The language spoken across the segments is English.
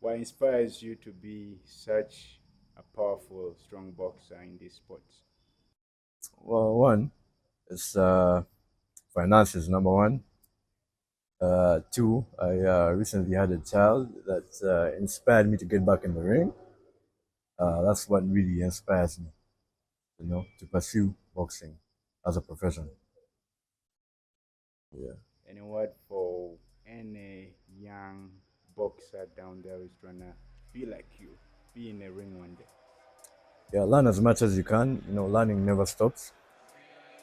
What inspires you to be such a powerful, strong boxer in these sports? Well, one is finances, number one. Two, I recently had a child that inspired me to get back in the ring. That's what really inspires me, to pursue boxing as a profession. Yeah. And what for any young boxer down there who's trying to be like you, be in a ring one day? Yeah, learn as much as you can. Learning never stops.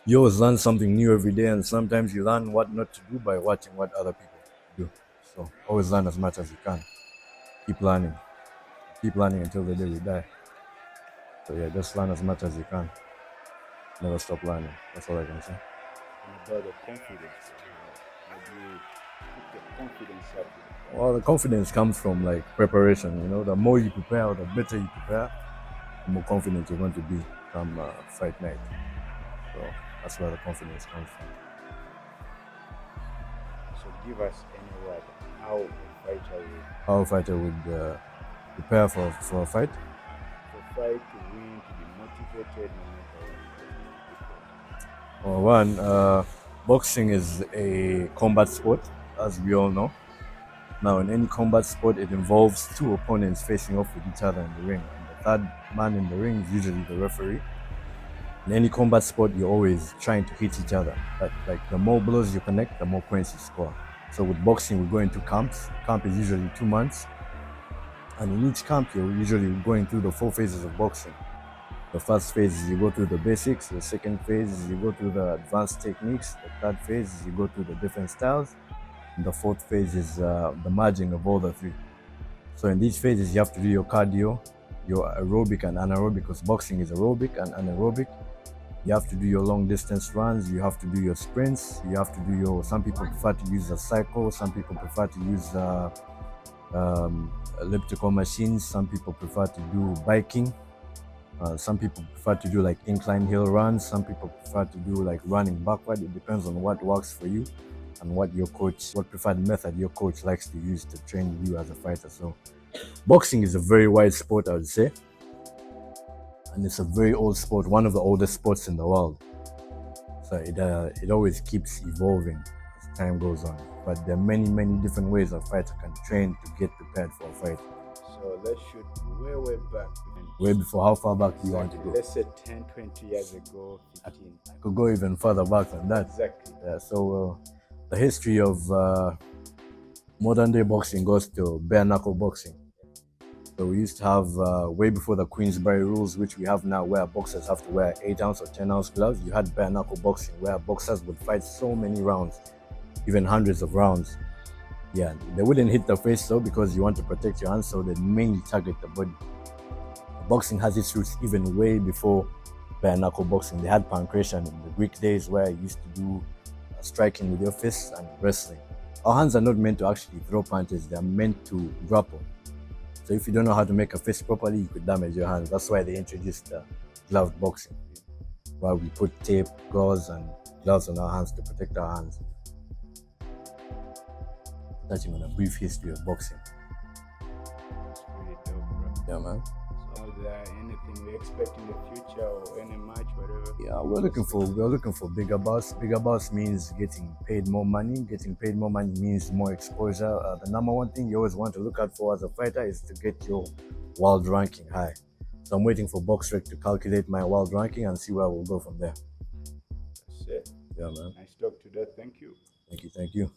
You always learn something new every day, and sometimes you learn what not to do by watching what other people do. So always learn as much as you can. Keep learning. Keep learning until the day we die. So yeah, just learn as much as you can. Never stop learning. That's all I can say. And about the confidence, how do you keep the confidence up? Well, the confidence comes from like preparation. The more you prepare, or the better you prepare, the more confident you're going to be come fight night. So that's where the confidence comes from. So give us any word how a fighter will How a fighter would prepare for a fight. for fight to win, to be motivated no matter what. Well, one, boxing is a combat sport, as we all know. Now, in any combat sport, it involves two opponents facing off with each other in the ring. And the third man in the ring is usually the referee. In any combat sport, you're always trying to hit each other. Like the more blows you connect, the more points you score. So with boxing, we go into camps. Camp is usually 2 months. And in each camp, you're usually going through the 4 phases of boxing. The first phase is you go through the basics. The second phase is you go through the advanced techniques. The third phase is you go through the different styles. And the fourth phase is the merging of all the three. So in these phases, you have to do your cardio, your aerobic and anaerobic, because boxing is aerobic and anaerobic. You have to do your long distance runs. You have to do your sprints. You have to do some people prefer to use a cycle. Some people prefer to use elliptical machines. Some people prefer to do biking. Some people prefer to do like incline hill runs. Some people prefer to do like running backward. It depends on what works for you and what preferred method your coach likes to use to train you as a fighter. So boxing is a very wide sport, I would say. And it's a very old sport, one of the oldest sports in the world. So it always keeps evolving as time goes on. But there are many, many different ways a fighter can train to get prepared for a fight. So let's shoot way back. Way before, how far back do you want to go? Let's say 10, 20 years ago, 15. I could go even further back than that. Exactly. Yeah, so the history of modern day boxing goes to bare knuckle boxing. So we used to have, way before the Queensberry rules, which we have now, where boxers have to wear 8-ounce or 10-ounce gloves. You had bare knuckle boxing, where boxers would fight so many rounds, even hundreds of rounds. Yeah, they wouldn't hit the face though, because you want to protect your hands, so they mainly target the body. Boxing has its roots even way before bare knuckle boxing. They had pancration in the Greek days, where you used to do striking with your fists and wrestling. Our hands are not meant to actually throw punches, they are meant to grapple. So if you don't know how to make a fist properly, you could damage your hands. That's why they introduced gloved boxing, where we put tape, gauze, and gloves on our hands to protect our hands. Touching on a brief history of boxing. It's really dope, bro. Yeah, man. So is there anything we expect in the future or any match, whatever? Yeah, we're looking for bigger bouts. Bigger bouts means getting paid more money. Getting paid more money means more exposure. The number one thing you always want to look out for as a fighter is to get your world ranking high. So I'm waiting for BoxRec to calculate my world ranking and see where we'll go from there. That's it. Yeah, man. Nice talk to that. Thank you. Thank you.